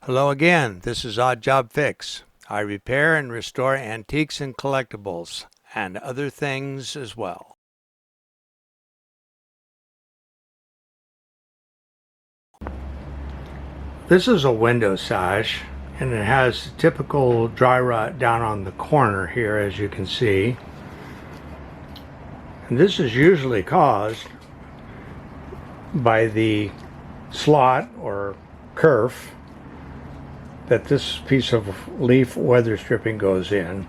Hello again, this is Odd Job Fix. I repair and restore antiques and collectibles, and other things as well. This is a window sash, and it has typical dry rot down on the corner here, as you can see. And this is usually caused by the slot or kerf that this piece of leaf weather stripping goes in.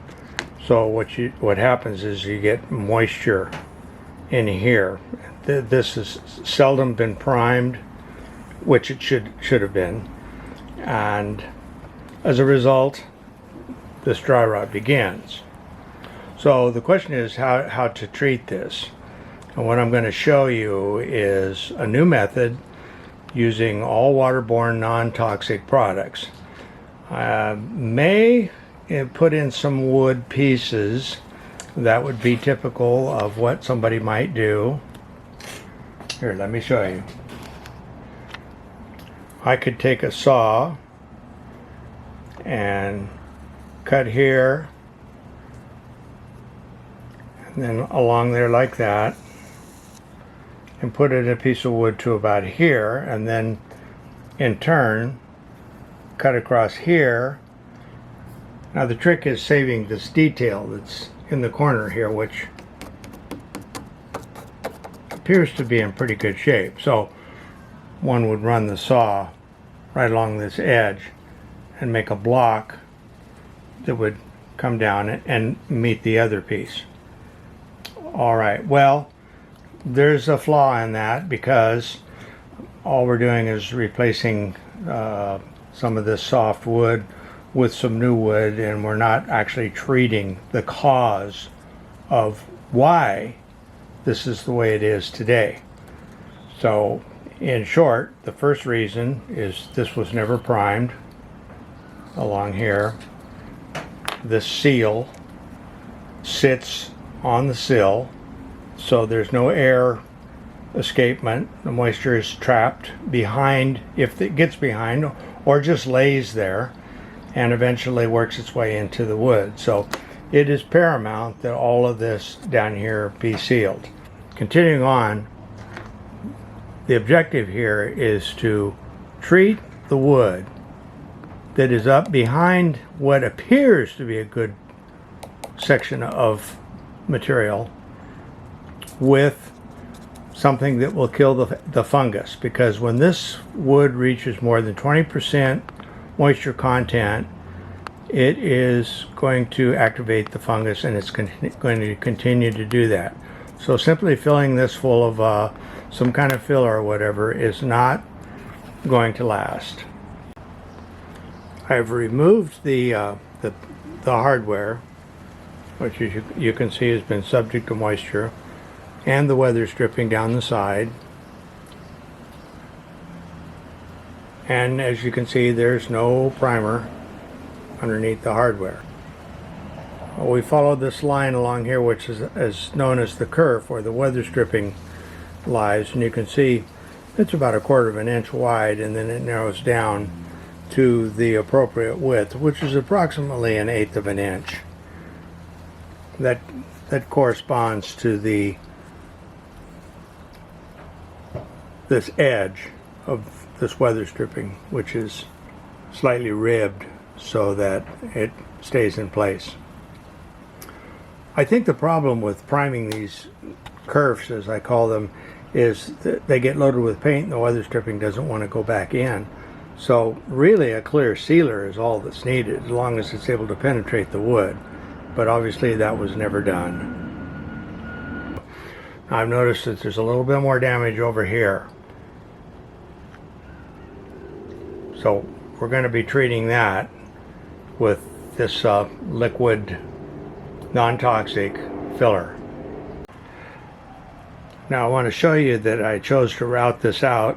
So what happens is you get moisture in here. This has seldom been primed, which it should have been, and as a result, this dry rot begins. So the question is how to treat this. And what I'm going to show you is a new method using all waterborne non-toxic products. May put in some wood pieces. That would be typical of what somebody might do. Here, let me show you. I could take a saw and cut here and then along there like that, and put in a piece of wood to about here, and then in turn cut across here. Now the trick is saving this detail that's in the corner here, which appears to be in pretty good shape. So one would run the saw right along this edge and make a block that would come down and meet the other piece. Alright, well, there's a flaw in that, because all we're doing is replacing some of this soft wood with some new wood, and we're not actually treating the cause of why this is the way it is today. So in short, the first reason is this was never primed along here. This seal sits on the sill, so there's no air escapement. The moisture is trapped behind, if it gets behind, or just lays there and eventually works its way into the wood. So it is paramount that all of this down here be sealed. Continuing on, the objective here is to treat the wood that is up behind what appears to be a good section of material with something that will kill the fungus, because when this wood reaches more than 20% moisture content, it is going to activate the fungus, and it's going to continue to do that. So simply filling this full of some kind of filler or whatever is not going to last. I've removed the hardware, which you can see has been subject to moisture, and the weather stripping down the side. And as you can see, there's no primer underneath the hardware. We followed this line along here, which is known as the kerf, where the weather stripping lies, and you can see it's about 1/4 of an inch wide, and then it narrows down to the appropriate width, which is approximately 1/8 of an inch. That corresponds to this edge of this weather stripping, which is slightly ribbed so that it stays in place. I think the problem with priming these kerfs, as I call them, is that they get loaded with paint and the weather stripping doesn't want to go back in. So really a clear sealer is all that's needed, as long as it's able to penetrate the wood. But obviously that was never done. I've noticed that there's a little bit more damage over here. So we're going to be treating that with this liquid non-toxic filler. Now I want to show you that I chose to route this out,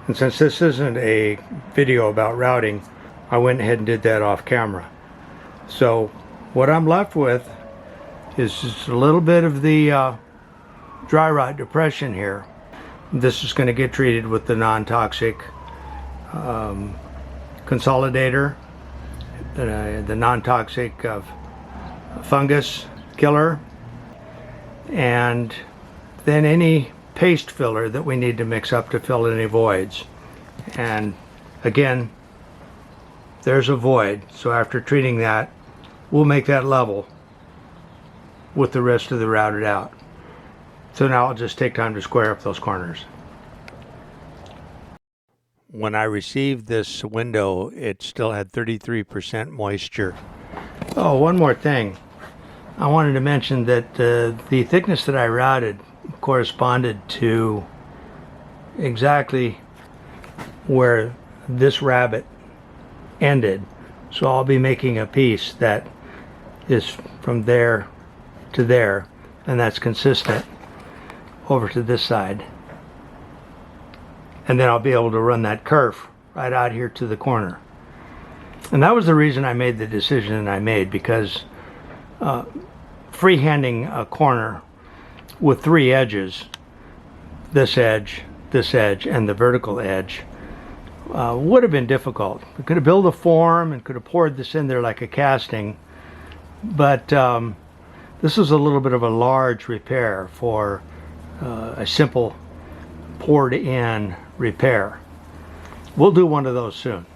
and since this isn't a video about routing, I went ahead and did that off camera. So what I'm left with is just a little bit of the dry rot depression here. This is going to get treated with the non-toxic consolidator, the non-toxic fungus killer, and then any paste filler that we need to mix up to fill any voids. And again, there's a void, so after treating that, we'll make that level with the rest of the routed out. So now I'll just take time to square up those corners. When I received this window, it still had 33% moisture. Oh, one more thing. I wanted to mention that the thickness that I routed corresponded to exactly where this rabbet ended. So I'll be making a piece that is from there to there, and that's consistent over to this side. And then I'll be able to run that kerf right out here to the corner. And that was the reason I made the decision that I made, because freehanding a corner with three edges, this edge, and the vertical edge, would have been difficult. We could have built a form and could have poured this in there like a casting, but this is a little bit of a large repair for a simple poured in repair. We'll do one of those soon.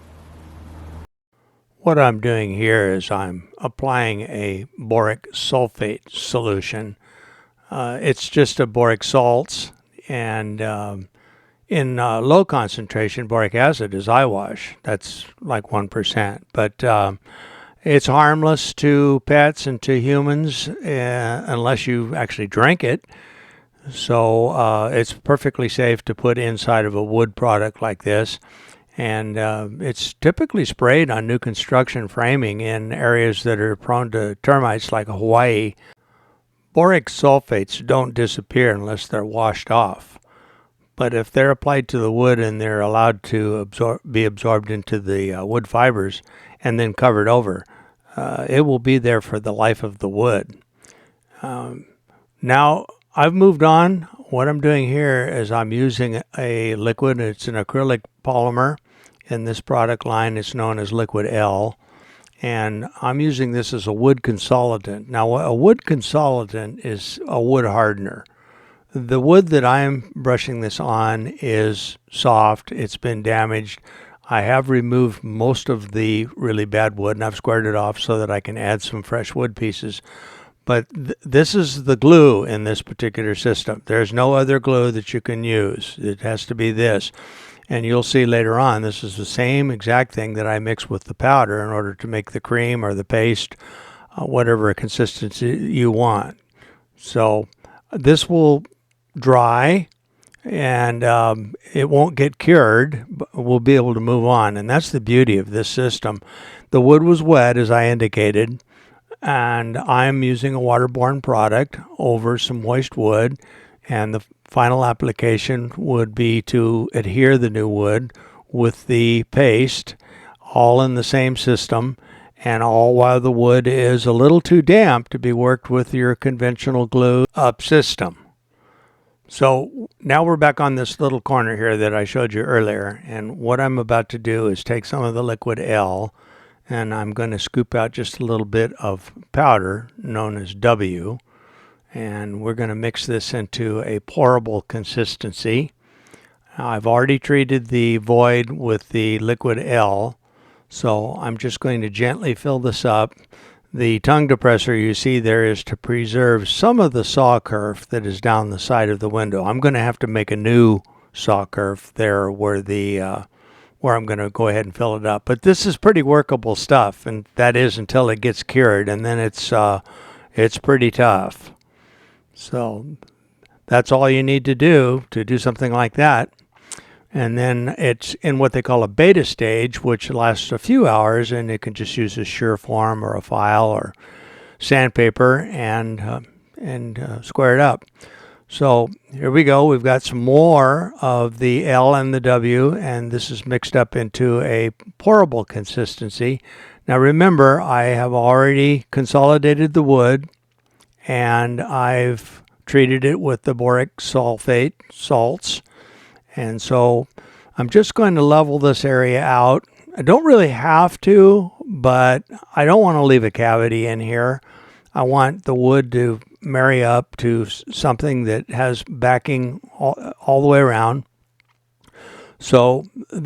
What I'm doing here is I'm applying a boric sulfate solution. It's just a boric salts, and in low concentration boric acid is eyewash. That's like 1%, but it's harmless to pets and to humans unless you actually drink it. So it's perfectly safe to put inside of a wood product like this. And it's typically sprayed on new construction framing in areas that are prone to termites like Hawaii. Boric sulfates don't disappear unless they're washed off. But if they're applied to the wood and they're allowed to be absorbed into the wood fibers and then covered over, it will be there for the life of the wood. Now, I've moved on. What I'm doing here is I'm using a liquid. It's an acrylic polymer. In this product line, it's known as Liquid L. And I'm using this as a wood consolidant. Now, a wood consolidant is a wood hardener. The wood that I'm brushing this on is soft. It's been damaged. I have removed most of the really bad wood, and I've squared it off so that I can add some fresh wood pieces. But this is the glue in this particular system. There's no other glue that you can use. It has to be this. And you'll see later on, this is the same exact thing that I mix with the powder in order to make the cream or the paste, whatever consistency you want. So this will dry, and it won't get cured, but we'll be able to move on. And that's the beauty of this system. The wood was wet, as I indicated, and I'm using a waterborne product over some moist wood, and the final application would be to adhere the new wood with the paste, all in the same system, and all while the wood is a little too damp to be worked with your conventional glue up system. So now we're back on this little corner here that I showed you earlier, and what I'm about to do is take some of the liquid L, and I'm going to scoop out just a little bit of powder known as W, and we're going to mix this into a pourable consistency. I've already treated the void with the liquid L, so I'm just going to gently fill this up. The tongue depressor you see there is to preserve some of the saw kerf that is down the side of the window. I'm going to have to make a new saw kerf there where I'm going to go ahead and fill it up. But this is pretty workable stuff, and that is until it gets cured, and then it's pretty tough. So that's all you need to do something like that. And then it's in what they call a beta stage, which lasts a few hours, and it can just use a Surform or a file or sandpaper and square it up. So here we go. We've got some more of the L and the W, and this is mixed up into a pourable consistency. Now remember, I have already consolidated the wood, and I've treated it with the boric sulfate salts. And so I'm just going to level this area out I don't really have to, but I don't want to leave a cavity in here. I want the wood to marry up to something that has backing all the way around. So in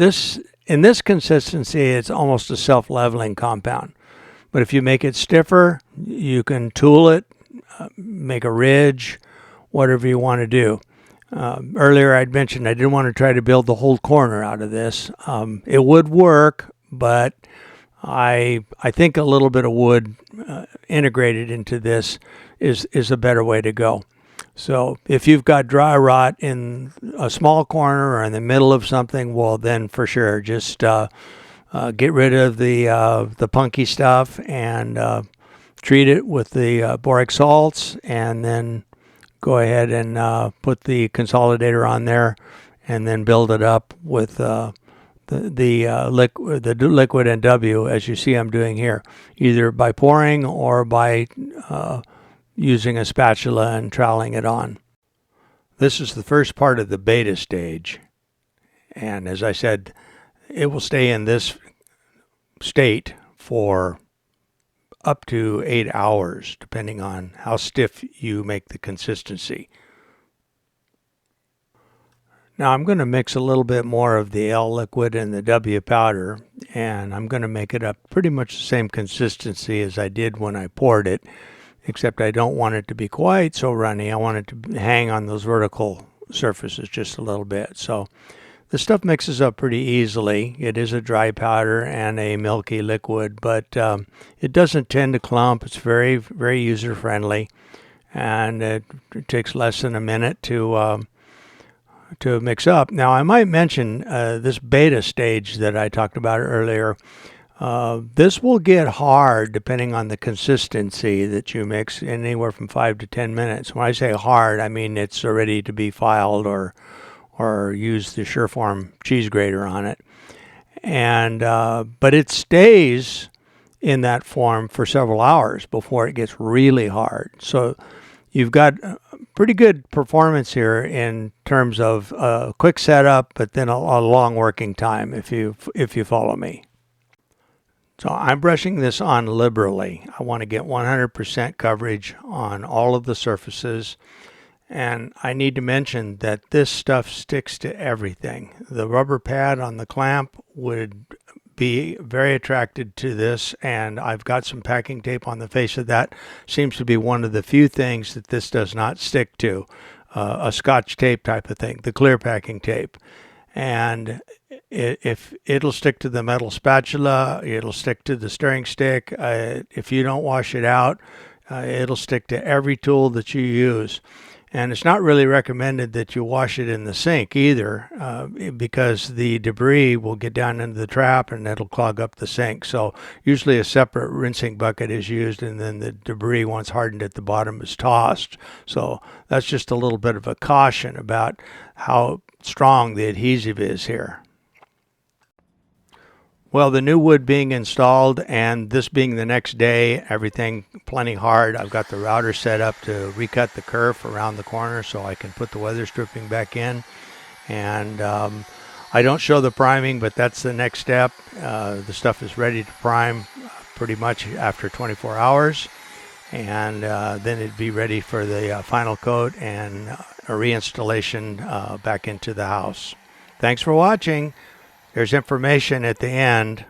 this consistency, it's almost a self-leveling compound. But if you make it stiffer, you can tool it, make a ridge, whatever you want to do. Earlier I'd mentioned I didn't want to try to build the whole corner out of this. It would work, but I think a little bit of wood integrated into this is a better way to go. So if you've got dry rot in a small corner or in the middle of something, well, then for sure, just get rid of the punky stuff and treat it with the boric salts, and then go ahead and put the consolidator on there, and then build it up with the liquid and W, as you see I'm doing here, either by pouring or by using a spatula and troweling it on. This is the first part of the beta stage, and as I said, it will stay in this state for up to 8 hours, depending on how stiff you make the consistency. Now I'm going to mix a little bit more of the L liquid and the W powder, and I'm going to make it up pretty much the same consistency as I did when I poured it, except I don't want it to be quite so runny. I want it to hang on those vertical surfaces just a little bit. So the stuff mixes up pretty easily. It is a dry powder and a milky liquid, but it doesn't tend to clump. It's very, very user-friendly, and it takes less than a minute to mix up. Now, I might mention this beta stage that I talked about earlier. This will get hard depending on the consistency that you mix, in anywhere from 5 to 10 minutes. When I say hard, I mean it's ready to be filed or use the Sureform cheese grater on it. And but it stays in that form for several hours before it gets really hard. So you've got pretty good performance here in terms of a quick setup, but then a long working time if you follow me. So I'm brushing this on liberally. I want to get 100% coverage on all of the surfaces. And I need to mention that this stuff sticks to everything. The rubber pad on the clamp would be very attracted to this, and I've got some packing tape on the face of that. Seems to be one of the few things that this does not stick to, a Scotch tape type of thing, the clear packing tape. And if it'll stick to the metal spatula, it'll stick to the stirring stick. If you don't wash it out, it'll stick to every tool that you use. And it's not really recommended that you wash it in the sink either, because the debris will get down into the trap and it'll clog up the sink. So usually a separate rinsing bucket is used, and then the debris, once hardened at the bottom, is tossed. So that's just a little bit of a caution about how strong the adhesive is here. Well, the new wood being installed and this being the next day, everything plenty hard. I've got the router set up to recut the kerf around the corner so I can put the weather stripping back in. And I don't show the priming, but that's the next step. The stuff is ready to prime pretty much after 24 hours. And then it'd be ready for the final coat and a reinstallation back into the house. Thanks for watching. There's information at the end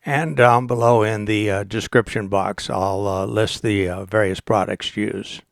and down below in the description box. I'll list the various products used.